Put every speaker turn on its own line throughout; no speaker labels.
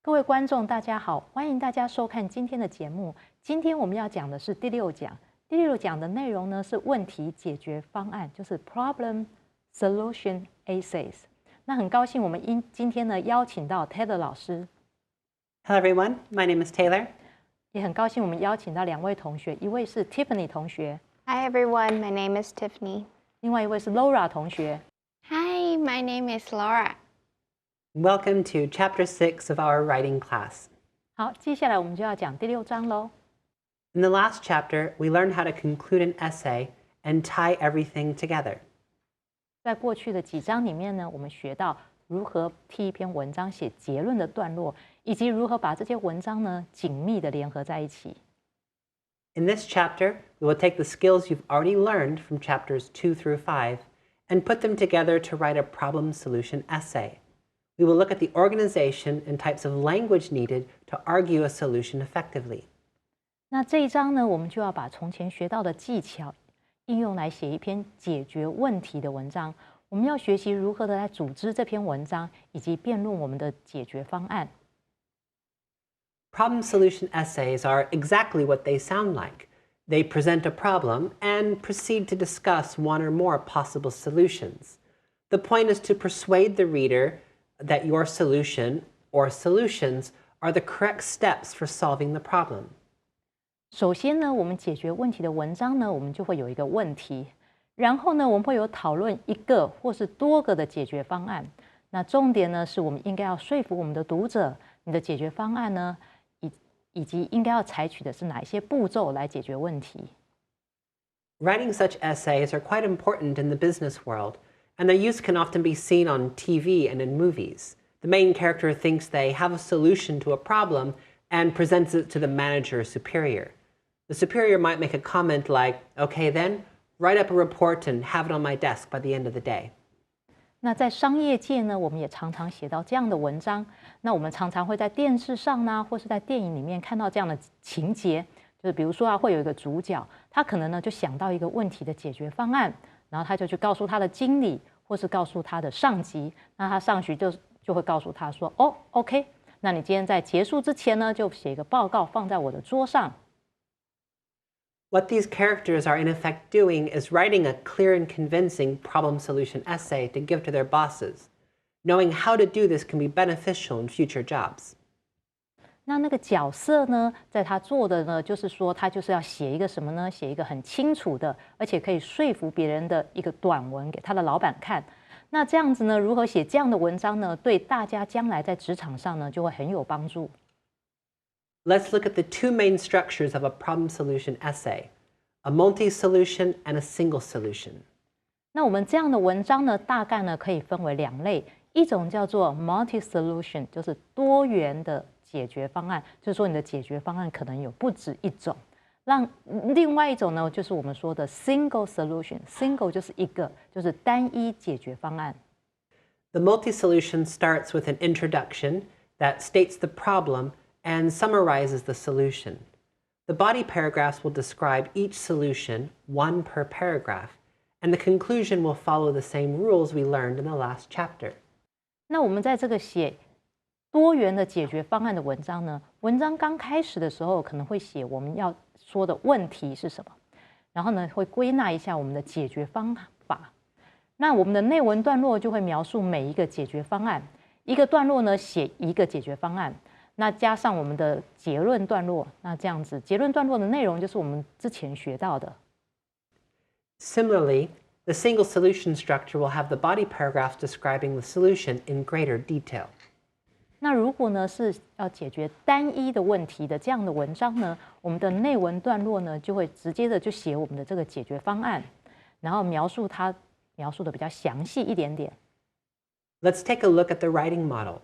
各位观众，大家好，欢迎大家收看今天的节目。今天我们要讲的是第6讲。第6讲的内容呢是问题解决方案，就是 Problem Solution Essays。那很高兴我们今天呢邀请到 Taylor 老师。
Hello everyone, my name is Taylor.
也很高兴我们邀请到2位同学，一位是 Tiffany 同学。
Hi everyone, my name is Tiffany.
另外一位是 Laura 同学。
Hi, my name is Laura.
Welcome to Chapter 6 of our writing class.
好，接下来我们就要讲第6章喽。
In the last chapter, we learned how to conclude an essay and tie everything together.
在过去的几章里面呢，我们学到如何替一篇文章写结论的段落，以及如何把这些文章呢紧密的联合在一起。
In this chapter, we will take the skills you've already learned from chapters 2 through 5 and put them together to write a problem solution essay. We will look at the organization and types of language needed to argue a solution effectively.
那这一章呢，我们就要把从前学到的技巧应用来写一篇解决问题的文章。我们要学习如何的来组织这篇文章，以及辩论我们的解决方案。
Problem solution essays are exactly what they sound like. They present a problem and proceed to discuss one or more possible solutions. The point is to persuade the reader that your solution or solutions are the correct steps for solving the problem.
首先呢，我们解决问题的文章呢，我们就会有一个问题，然后呢，我们会有讨论一个或是多个的解决方案。那重点呢，是我们应该要说服我们的读者，你的解决方案呢，以及应该要采取的是哪一些步骤来解决问题。
Writing such essays are quite important in the business world, and their use can often be seen on TV and in movies. The main character thinks they have a solution to a problem and presents it to the manager or superior. The superior might make a comment like, "Okay then, write up a report and have it on my desk by the end of the day."
那在商业界呢，我们也常常写到这样的文章。那我们常常会在电视上呢，或是在电影里面看到这样的情节，就是比如说会有一个主角，他可能呢就想到一个问题的解决方案，然后他就去告诉他的经理，或是告诉他的上级。那他上级就会告诉他说：“哦 ，OK， 那你今天在结束之前呢，就写一个报告放在我的桌上。”
What these characters are in effect doing is writing a clear and convincing problem solution essay to give to their bosses. Knowing how to do this can be beneficial in future jobs.
那个角色呢，在他做的呢，就是说他就是要写一个什么呢？写一个很清楚的，而且可以说服别人的一个短文给他的老板看。那这样子呢，如何写这样的文章呢？对大家将来在职场上呢，就会很有帮助。
Let's look at the two main structures of a problem solution essay, a multi-solution and a single solution.
那我们这样的文章呢，大概呢可以分为2类，一种叫做 multi-solution， 就是多元的解决方案，就是说你的解决方案可能有不止一种。另外一种呢，就是我们说的 single solution，single 就是一个，就是单一解决方案。
The multi-solution starts with an introduction that states the problem and summarizes the solution. The body paragraphs will describe each solution, one per paragraph, and the conclusion will follow the same rules we learned in the last chapter.
那我们在这个写多元的解决方案的文章呢，文章刚开始的时候可能会写我们要说的问题是什么，然后呢会归纳一下我们的解决方法。那我们的内文段落就会描述每一个解决方案，一个段落呢写一个解决方案。那加上我们的结论段落，那这样子结论段落的内容就是我们之前学到的。
Similarly, the single solution structure will have the body paragraphs describing the solution in greater detail.
那如果呢是要解决单一的问题的这样的文章呢，我们的内文段落呢就会直接的就写我们的这个解决方案，然后描述的比较详细一点点。
Let's take a look at the writing model.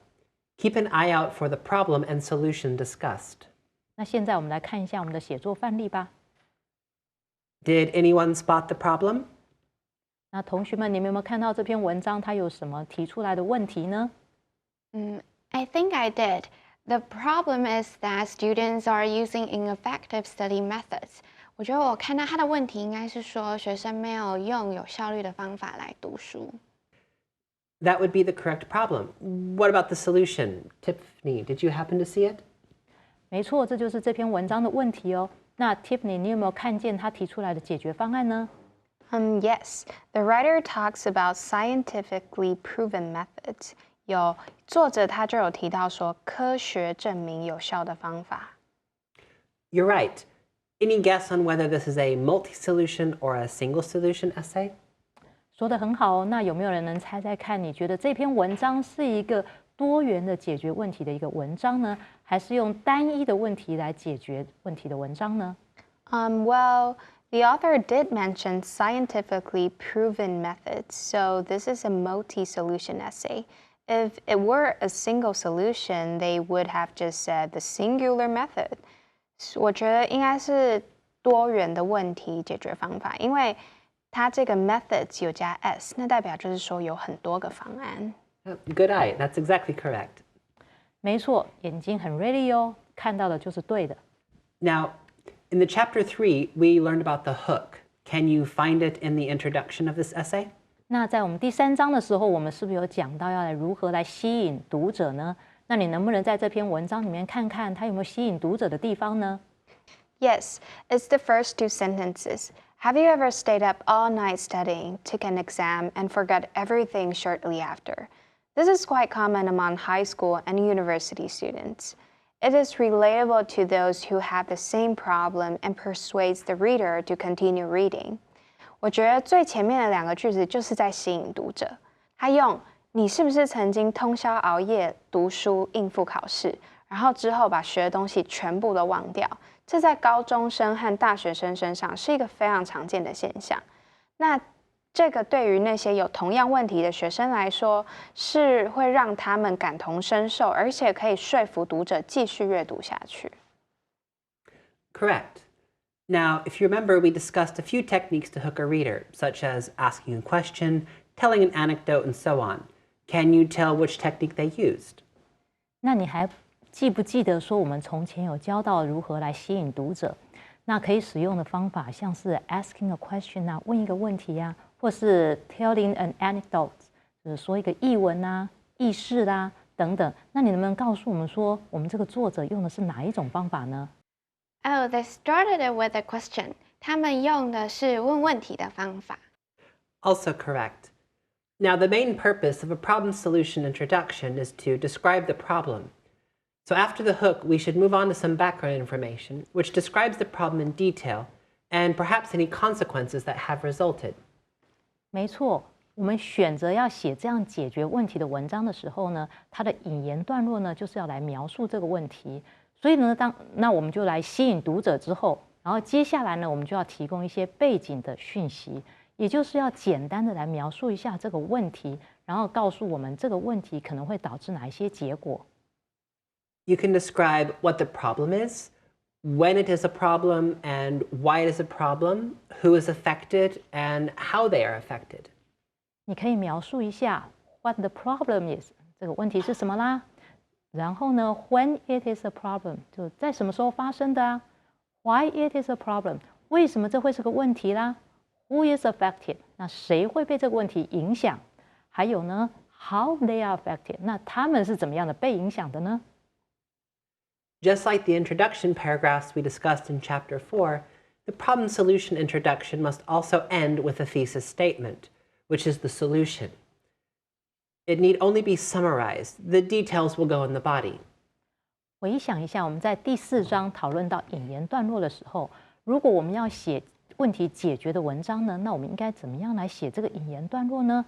Keep an eye out for the problem and solution discussed.
那现在我们来看一下我们的写作范例吧。
Did anyone spot the problem?
那同学们，你们有没有看到这篇文章它有什么提出来的问题呢？
I think I did. The problem is that students are using ineffective study methods. 我觉得我看到他的问题应该是说学生没有用有效率的方法来读书。
That would be the correct problem. What about the solution? Tiffany, did you happen to see it?
没错，这就是这篇文章的问题哦。那 Tiffany， 你有没有看见他提出来的解决方案呢？
Yes, the writer talks about scientifically proven methods. 作者他就有提到说科学证明有效的方法。
You're right. Any guess on whether this is a multi-solution or a single solution essay?
说得很好哦。那有没有人能猜猜看？你觉得这篇文章是一个多元的解决问题的一个文章呢，还是用单一的问题来解决问题的文章呢？
Well, the author did mention scientifically proven methods, so this is a multi-solution essay. If it were a single solution, they would have just said the singular method. 我觉得应该是多元的问题解决方法，因为它这个 methods 有加 s， 那代表就是说有很多个方案。
Good eye. That's exactly correct.
没错，眼睛很 ready 哦，看到的就是对的。
Now, in the chapter 3, we learned about the hook. Can you find it in the introduction of this essay?
那在我们第3章的时候，我们是不是有讲到要来如何来吸引读者呢？那你能不能在这篇文章里面看看它有没有吸引读者的地方呢？
Yes, it's the first 2 sentences. Have you ever stayed up all night studying, took an exam, and forgot everything shortly after? This is quite common among high school and university students. It is relatable to those who have the same problem and persuades the reader to continue reading. 我觉得最前面的2个句子就是在吸引读者。他用“你是不是曾经通宵熬夜读书应付考试，然后之后把学的东西全部都忘掉”，这在高中生和大学生身上是一个非常常见的现象。那这个对于那些有同样问题的学生来说，是会让他们感同身受，而且可以说服读者继续阅读下去。
Correct. Now, if you remember, we discussed a few techniques to hook a reader, such as asking a question, telling an anecdote, and so on. Can you tell which technique they used?
那你还记不记得说我们从前有教到如何来吸引读者？那可以使用的方法像是 asking a question 啊，问一个问题啊，或是 telling an anecdote， 就是说一个轶闻啊、轶事啦等等。那你能不能告诉我们说，我们这个作者用的是哪一种方法呢？
Oh, they started it with a question. 他们用的是问问题的方法。
Also correct. Now, the main purpose of a problem solution introduction is to describe the problem. So after the hook, we should move on to some background information, which describes the problem in detail, and perhaps any consequences that have resulted.
没错，我们选择要写这样解决问题的文章的时候呢，它的引言段落呢，就是要来描述这个问题。所以呢，那我们就来吸引读者之后，然后接下来呢，我们就要提供一些背景的讯息，也就是要简单的来描述一下这个问题，然后告诉我们这个问题可能会导致哪一些结果。
You can describe what the problem is, when it is a problem, and why it is a problem, who is affected, and how they are affected.
你可以描述一下 what the problem is， 这个问题是什么啦？然后呢 ，when it is a problem， 就在什么时候发生的啊 ？Why it is a problem， 为什么这会是个问题啦 ？Who is affected， 那谁会被这个问题影响？还有呢 ，how they are affected， 那他们是怎么样的被影响的呢？
Just like the introduction paragraphs we discussed in Chapter 4, the problem solution introduction must also end with a thesis statement, which is the solution. It need only be summarized. The details will go in the body.
回想一下，我们在第4章讨论到引言段落的时候，如果我们要写问题解决的文章呢，那我们应该怎么样来写这个引言段落呢？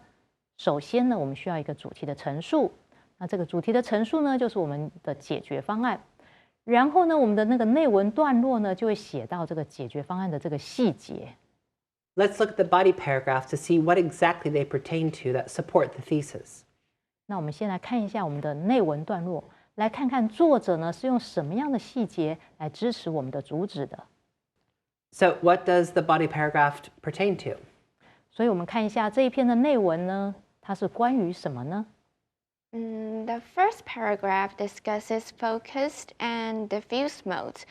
首先呢，我们需要一个主题的陈述。那这个主题的陈述呢，就是我们的解决方案。然后呢，我们的那个内文段落呢，就会写到这个解决方案的这个细节。
Let's look at the body paragraphs to see what exactly they pertain to that support the thesis.
那我们先来看一下我们的内文段落，来看看作者呢是用什么样的细节来支持我们的主旨的。
So, what does the body paragraph pertain to?
所以我们看一下这一篇的内文呢，它是关于什么呢？
The first paragraph discusses focused and diffuse modes.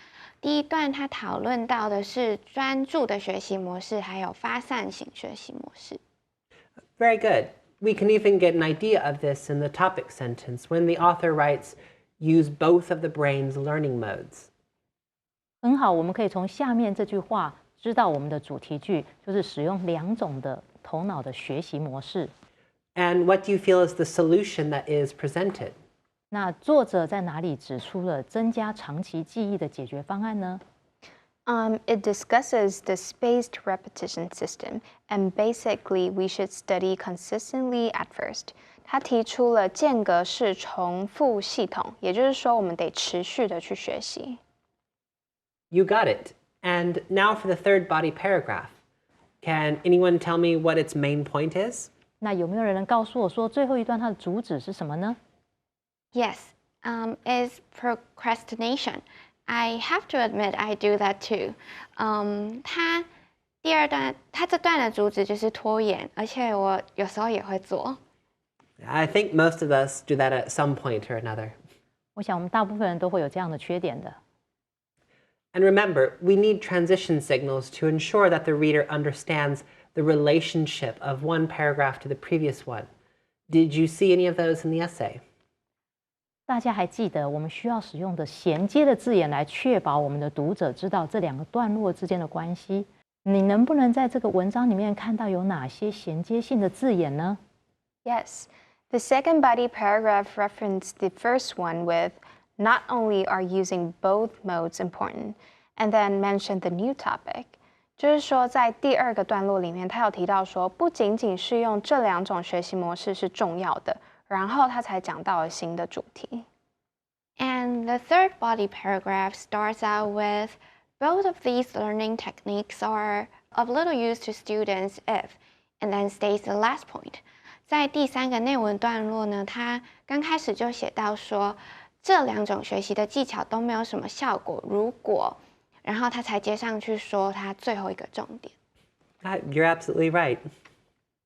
第一段它讨论到的是专注的学习模式，还有发散型学习模式。
Very good. We can even get an idea of this in the topic sentence when the author writes, use both of the brain's learning modes.
很好，我们可以从下面这句话知道我们的主题句就是使用两种的头脑的学习模式。
And what do you feel is the solution that is presented?
那作者在哪里指出了增加长期记忆的解决方案呢？
It discusses the spaced repetition system, and basically we should study consistently at first. 他提出了间隔式重复系统，也就是说，我们得持续的去学习。
You got it. And now for the third body paragraph. Can anyone tell me what its main point is?
那有没有人能告诉我说最后一段它的主旨是什么呢？
Yes, is procrastination. I have to admit I do that too. 它第二段，它这段的主旨就是拖延，而且我有时候也会做。
I think most of us do that at some point or another.
我想我们大部分人都会有这样的缺点的。
And remember, we need transition signals to ensure that the reader understands the relationship of one paragraph to the previous one. Did you see any of those in the essay?
大家还记得我们需要使用的衔接的字眼来确保我们的读者知道这两个段落之间的关系。你能不能在这个文章里面看到有哪些衔接性的字眼呢？
Yes, the second body paragraph referenced the first one with not only are using both modes important, and then mentioned the new topic. 就是说，在第二个段落里面，他有提到说，不仅仅是用这两种学习模式是重要的，然后他才讲到了新的主题。
And the third body paragraph starts out with, both of these learning techniques are of little use to students if, and then states the last point. 在第三个内文段落呢，他刚开始就写到说，这两种学习的技巧都没有什么效果，如果，然后他才接上去说他最后一个重点。
You're absolutely right.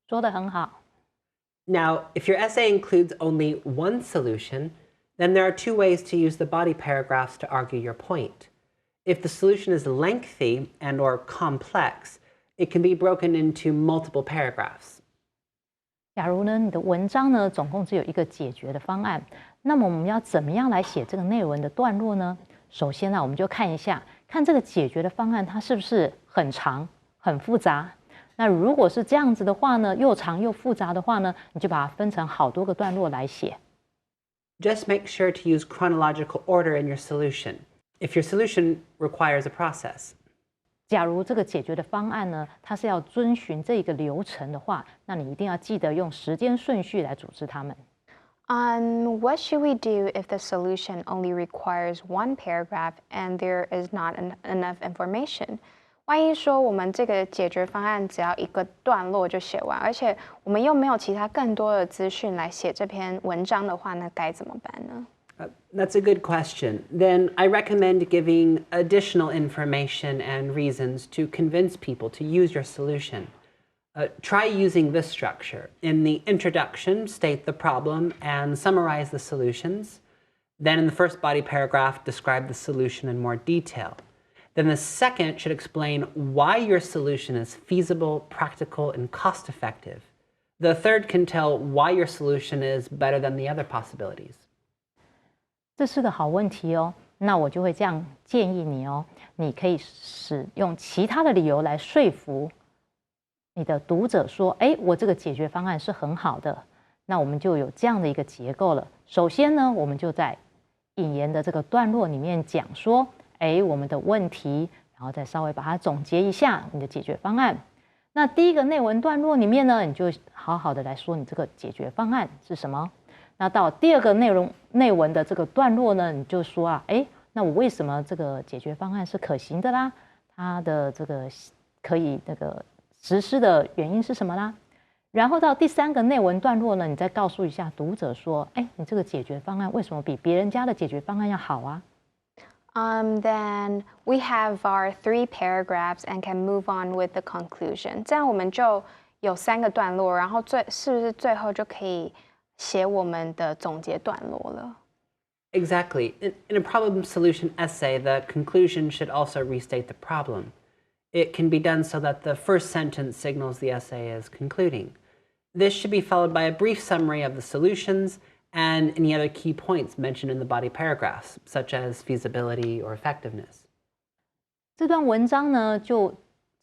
说得很好。
Now, if your essay includes only one solution, then there are two ways to use the body paragraphs to argue your point. If the solution is lengthy and or complex, it can be broken into multiple paragraphs.
假如呢，你的文章呢总共只有一个解决的方案，那么我们要怎么样来写这个内文的段落呢？首先呢，我们就看一下，看这个解决的方案它是不是很长、很复杂。那如果是这样子的话呢，又长又复杂的话呢，你就把它分成好多个段落来写。
Just make sure to use chronological order in your solution, if your solution requires a process.
假如这个解决的方案呢，它是要遵循这个流程的话，那你一定要记得用时间顺序来组织它们。
What should we do if the solution only requires one paragraph and there is not enough information? 万一说我们这个解决方案只要一个段落就写完，而且我们又没有其他更多的资讯来写这篇文章的话，那该怎么办呢？
That's a good question. Then I recommend giving additional information and reasons to convince people to use your solution. Try using this structure. In the introduction, state the problem and summarize the solutions. Then in the first body paragraph, describe the solution in more detail. Then the second should explain why your solution is feasible, practical, and cost-effective. The third can tell why your solution is better than the other possibilities.
这是个好问题哦，那我就会这样建议你哦，你可以使用其他的理由来说服你的读者说，哎，我这个解决方案是很好的。那我们就有这样的一个结构了。首先呢，我们就在引言的这个段落里面讲说，哎，我们的问题，然后再稍微把它总结一下你的解决方案。那第一个内文段落里面呢，你就好好的来说你这个解决方案是什么。那到第二个内文的这个段落呢，你就说啊，哎，那我为什么这个解决方案是可行的啦？它的这个可以那个实施的原因是什么啦？然后到第三个内文段落呢，你再告诉一下读者说，哎，你这个解决方案为什么比别人家的解决方案要好啊？
Then we have our 3 paragraphs and can move on with the conclusion. 这样我们就有3个段落，然后是不是最后就可以写我们的总结段落了？
Exactly. In a problem solution essay, the conclusion should also restate the problem. It can be done so that the first sentence signals the essay is concluding. This should be followed by a brief summary of the solutions and any other key points mentioned in the body paragraphs, such as feasibility or effectiveness.
这段文章呢，就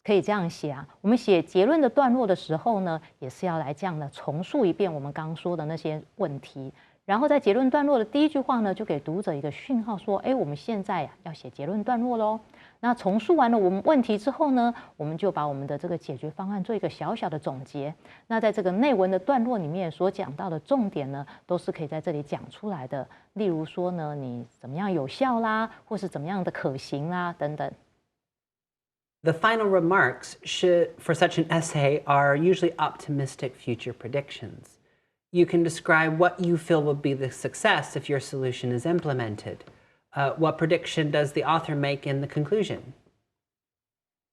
可以这样写啊。我们写结论的段落的时候呢，也是要来这样的重述一遍我们刚刚说的那些问题。然后在结论段落的第一句话呢，就给读者一个讯号说：哎，我们现在呀要写结论段落喽。那重述完了我们问题之后呢，我们就把我们的这个解决方案做一个小小的总结。那在这个内文的段落里面所讲到的重点呢，都是可以在这里讲出来的。例如说呢，你怎么样有效啦，或是怎么样的可行啦，等等。
The final remarks for such an essay are usually optimistic future predictions. You can describe what you feel will be the success if your solution is implemented. What prediction does the author make in the conclusion?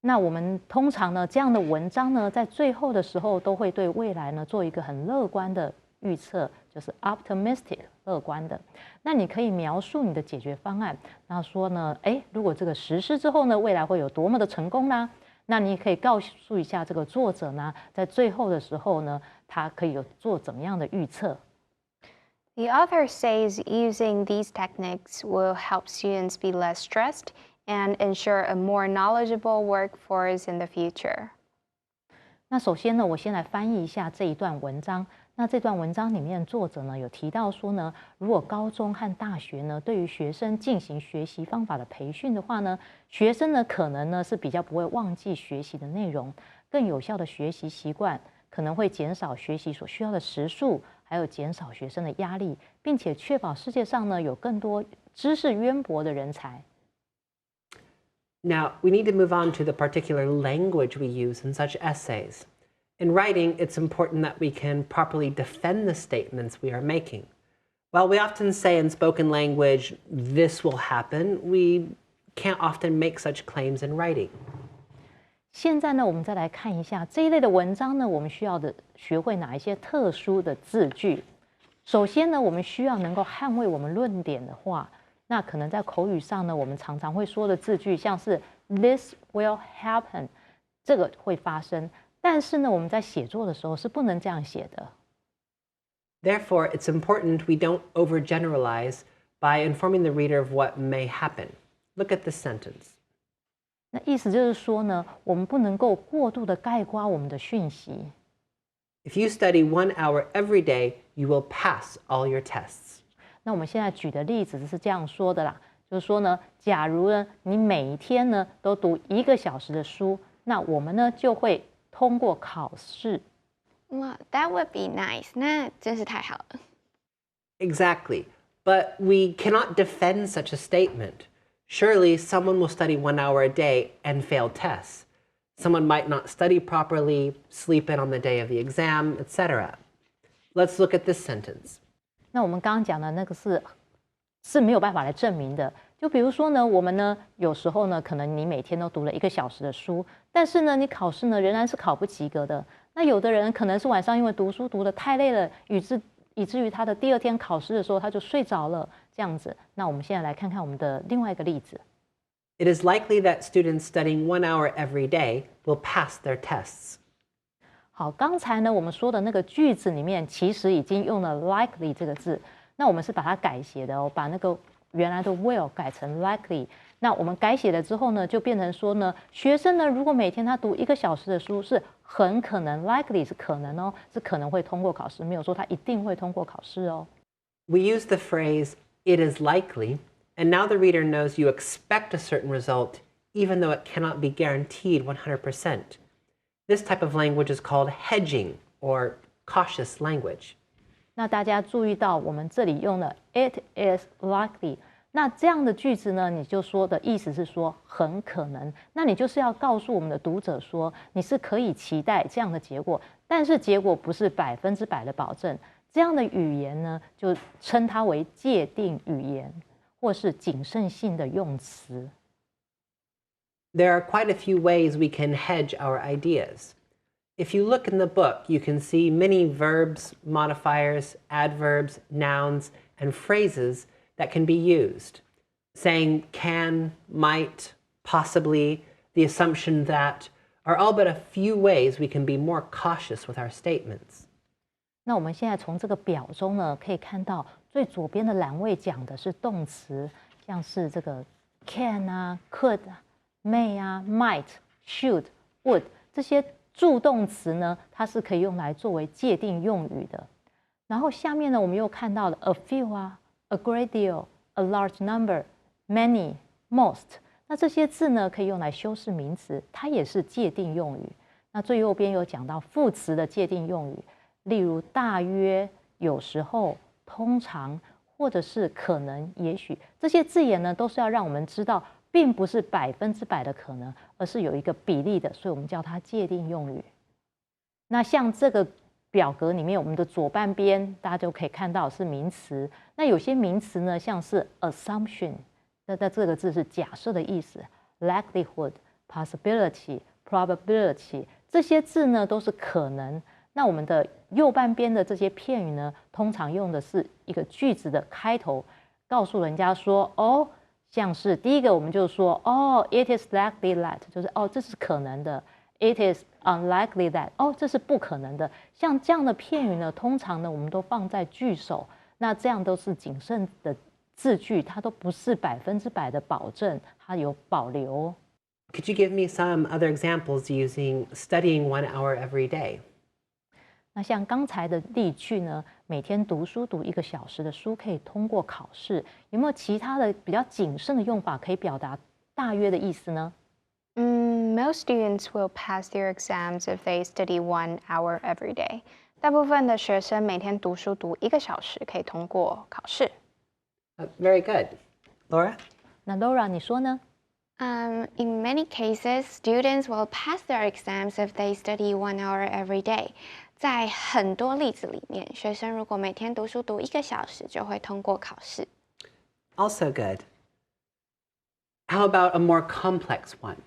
那我们通常呢，这样的文章呢，在最后的时候都会对未来呢做一个很乐观的预测，就是 optimistic 乐观的。那你可以描述你的解决方案，然后说呢，哎，如果这个实施之后呢，未来会有多么的成功啦？那你可以告诉一下这个作者呢，在最后的时候呢，他可以有做怎么样的预测。
The author says using these techniques will help students be less stressed and ensure a more knowledgeable workforce in the future.
那首先呢，我先来翻译一下这一段文章。那这段文章里面，作者呢有提到说呢，如果高中和大学呢对于学生进行学习方法的培训的话呢，学生呢可能呢是比较不会忘记学习的内容，更有效的学习习惯，可能会减少学习所需要的时数，还有减少学生的压力，并且确保世界上呢有更多知识渊博的人才。
Now, we need to move on to the particular language we use in such essays. In writing, it's important that we can properly defend the statements we are making. While we often say in spoken language, this will happen, we can't often make such claims in writing.
现在呢，我们再来看一下这一类的文章呢，我们需要的学会哪一些特殊的字句。首先呢，我们需要能够捍卫我们论点的话，那可能在口语上呢，我们常常会说的字句，像是 "This will happen"， 这个会发生。但是呢，我们在写作的时候是不能这样写的。
Therefore, it's important we don't overgeneralize by informing the reader of what may happen. Look at this sentence.
那意思就是说呢，我们不能够过度的概括我们的讯息。
If you study 1 hour every day, you will pass all your tests.
那我们现在举的例子是这样说的啦，就是说呢，假如呢你每一天呢都读1个小时的书，那我们呢就会通过考试。
Wow, that would be nice. 那真是太好了。
Exactly. But we cannot defend such a statement. Surely someone will study 1 hour a day and fail tests. Someone might not study properly, sleep in on the day of the exam, etc. Let's look at this sentence.
那我们刚刚讲的那个是没有办法来证明的。就比如说呢，我们呢有时候呢，可能你每天都读了1个小时的书，但是呢，你考试呢仍然是考不及格的。那有的人可能是晚上因为读书读得太累了，以至于他的第2天考试的时候他就睡着了，这样子。那我们现在来看看我们的另外一个例子。
It is likely that students studying 1 hour every day will pass their tests.
好，刚才呢我们说的那个句子里面，其实已经用了 likely 这个字，那我们是把它改写的哦，把那个原来的 will 改成 likely。那我们改写了之后呢，就变成说呢，学生呢如果每天他读1个小时的书，是很可能 likely 是可能哦，是可能会通过考试，没有说他一定会通过考试哦。
We use the phrase "it is likely," and now the reader knows you expect a certain result, even though it cannot be guaranteed 100%. This type of language is called hedging or cautious language.
那大家注意到我们这里用了 "it is likely"。那这样的句子呢，你就说的意思是说很可能，那你就是要告诉我们的读者说，你是可以期待这样的结果，但是结果不是100%的保证。这样的语言呢，就称它为界定语言，或是谨慎性的用词。
There are quite a few ways we can hedge our ideas. If you look in the book, you can see many verbs, modifiers, adverbs, nouns, and phrases that can be used. Saying can, might, possibly, the assumption that are all but a few ways we can be more cautious with our statements.
那我们现在从这个表中呢，可以看到最左边的栏位讲的是动词，像是这个 can 啊、could 啊、may 啊、might、should、would 这些助动词呢，它是可以用来作为界定用语的。然后下面呢，我们又看到了 a few 啊、a great deal、a large number、many、most。那这些字呢，可以用来修饰名词，它也是界定用语。那最右边有讲到副词的界定用语，例如大约、有时候、通常，或者是可能、也许，这些字眼呢，都是要让我们知道，并不是100%的可能，而是有一个比例的，所以我们叫它界定用语。那像这个表格里面，我们的左半边大家就可以看到是名词。那有些名词呢，像是 assumption， 那这个字是假设的意思 ，likelihood、possibility、probability， 这些字呢都是可能。那我们的右半边的这些片语呢，通常用的是一个句子的开头，告诉人家说，哦，像是第一个我们就说，哦 ，it is likely that， 就是哦，这是可能的。It is unlikely that， 哦，这是不可能的。像这样的片语呢，通常呢我们都放在句首，那这样都是谨慎的字句，它都不是100%的保证，它有保留。
Could you give me some other examples using studying 1 hour every day?
那像刚才的例句呢，每天读书读1个小时的书可以通过考试，有没有其他的比较谨慎的用法可以表达大约的意思呢
？Most students will pass their exams if they study 1 hour every day. 大部分的学生每天读书读1个小时可以通过考试。
Very good. Laura?
那 Laura 你说呢
？In many cases, students will pass their exams if they study 1 hour every day. 在很多例子里面，学生如果每天读书读1个小时，就会通过考试。
Also good. How about a more complex one?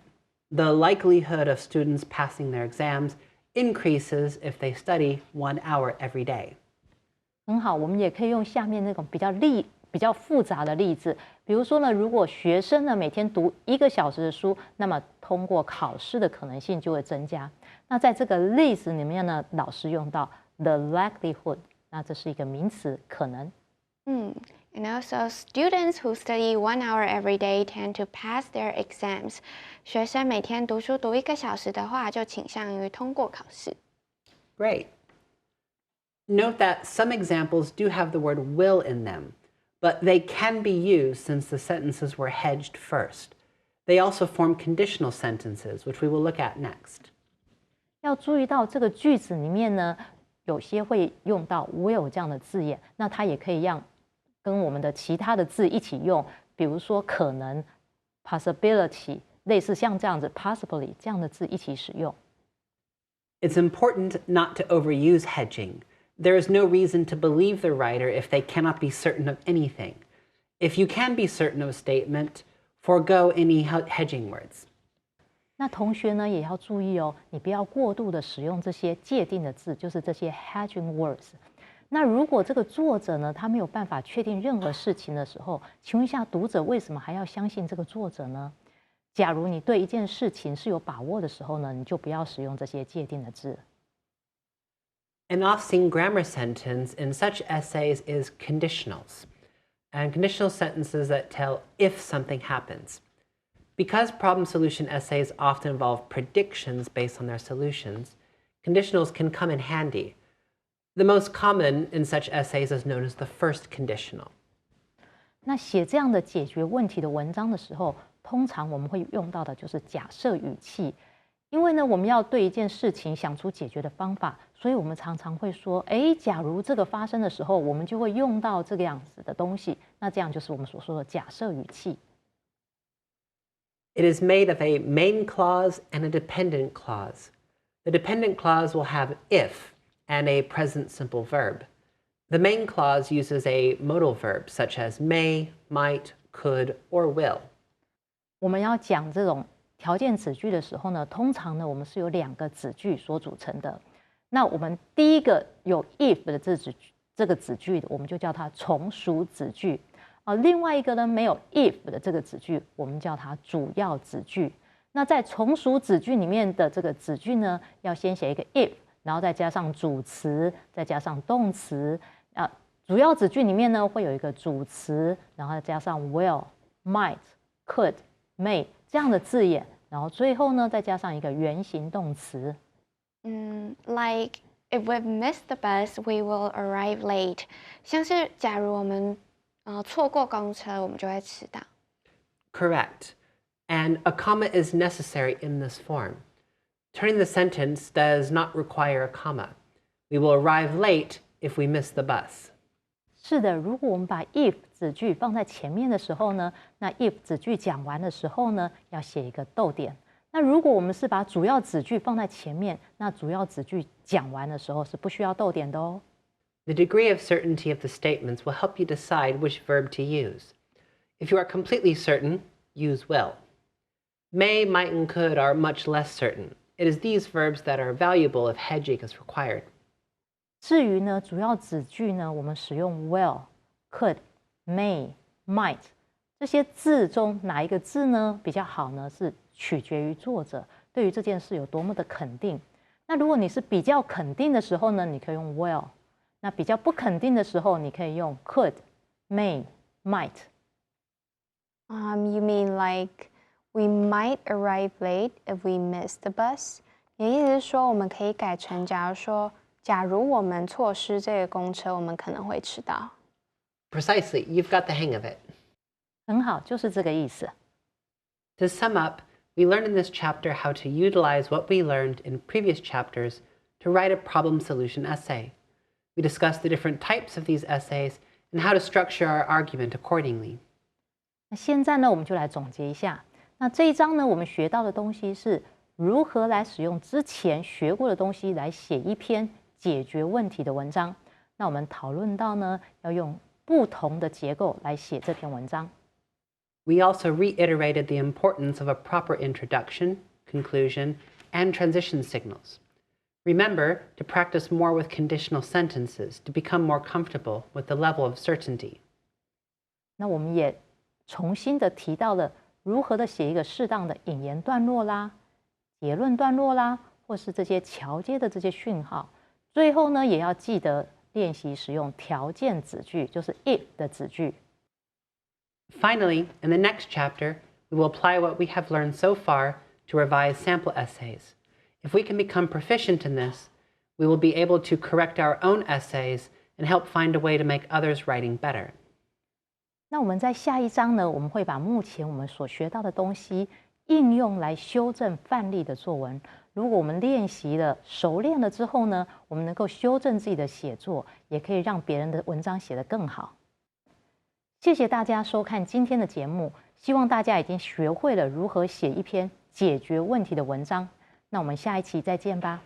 The likelihood of students passing their exams increases if they study 1 hour every day.
很好，我们也可以用下面那种比较复杂的例子，比如说呢，如果学生呢每天读1个小时的书，那么通过考试的可能性就会增加。那在这个例子里面呢，老师用到 the likelihood， 那这是一个名词，可能。
And also, students who study 1 hour every day tend to pass their exams. 学生每天读书读1个小时的话，就倾向于通过考试。
Great. Note that some examples do have the word will in them, but they can be used since the sentences were hedged first. They also form conditional sentences, which we will look at next.
要注意到这个句子里面呢，有些会用到 will 这样的字眼，那它也可以跟我们的其他的字一起用，比如说可能 possibility， 类似像这样子 possibly 这样的字一起使用。
It's important not to overuse hedging. There is no reason to believe the writer if they cannot be certain of anything. If you can be certain of a statement, forego any hedging words.
那同学呢也要注意哦，你不要过度的使用这些界定的字，就是这些 hedging words。那如果这个作者呢，他没有办法确定任何事情的时候，请问一下读者为什么还要相信这个作者呢？假如你对一件事情是有把握的时候呢，你就不要使用这些界定的字。
An oft-seen grammar sentence in such essays is conditionals, and conditional sentences that tell if something happens. Because problem solution essays often involve predictions based on their solutions, conditionals can come in handy. The most common in such essays is known as the first conditional.
那写这样的解决问题的文章的时候，通常我们会用到的就是假设语气，因为呢，我们要对一件事情想出解决的方法，所以我们常常会说，假如这个发生的时候，我们就会用到这个样子的东西，那这样就是我们所说的假设语气。
It is made of a main clause and a dependent clause. The dependent clause will have if and a present simple verb. The main clause uses a modal verb such as may, might, could, or will.
我们要讲这种条件子句的时候呢，通常呢我们是由2个子句所组成的。那我们第一个有 if 的这个子句的，我们就叫它从属子句。另外一个呢没有 if 的这个子句，我们叫它主要子句。那在从属子句里面的这个子句呢，要先写一个 if，然后再加上主词，再加上动词。主要子句里面呢会有一个主词，然后加上 will、might、could、may 这样的字眼，然后最后呢再加上一个原形动词。
Like if we've missed the bus, we will arrive late. 像是假如我们错过公车，我们就会迟到。
Correct. And a comma is necessary in this form. Turning the sentence does not require a comma. We will arrive late if we miss the bus.
是的，如果我们把 if 子句放在前面的时候呢，那 if 子句讲完的时候呢，要写一个逗点。那如果我们是把主要子句放在前面，那主要子句讲完的时候是不需要逗点的哦。
The degree of certainty of the statements will help you decide which verb to use. If you are completely certain, use will. May, might, and could are much less certain. It is these verbs that are valuable if hedging is required.
至于呢，主要子句呢，我们使用 will、could、may、might 这些字中哪一个字呢比较好呢？是取决于作者对于这件事有多么的肯定。那如果你是比较肯定的时候呢，你可以用 will； 那比较不肯定的时候，你可以用 could、may、might。You
mean like we might arrive late if we miss the bus？ 你的意思是说，我们可以改成，假如我们错失这个公车，我们可能会迟到。
Precisely, you've got the hang of it.
很好，就是这个意思。
To sum up, we learned in this chapter how to utilize what we learned in previous chapters to write a problem solution essay. We discussed the different types of these essays and how to structure our argument accordingly.
那现在呢，我们就来总结一下。那这一章呢，我们学到的东西是如何来使用之前学过的东西来写一篇解决问题的文章。那我们讨论到呢，要用不同的结构来写这篇文章。
We also reiterated the importance of a proper introduction, conclusion, and transition signals. Remember to practice more with conditional sentences to become more comfortable with the level of certainty.
那我们也重新的提到了如何的写一个适当的引言段落啦、结论段落啦，或是这些桥接的这些讯号。最后呢，也要记得练习使用条件子句，就是 if 的子句。
Finally, in the next chapter, we will apply what we have learned so far to revise sample essays. If we can become proficient in this, we will be able to correct our own essays and help find a way to make others' writing better.
那我们在下一章呢，我们会把目前我们所学到的东西应用来修正范例的作文。如果我们练习了、熟练了之后呢，我们能够修正自己的写作，也可以让别人的文章写得更好。谢谢大家收看今天的节目，希望大家已经学会了如何写一篇解决问题的文章。那我们下一期再见吧。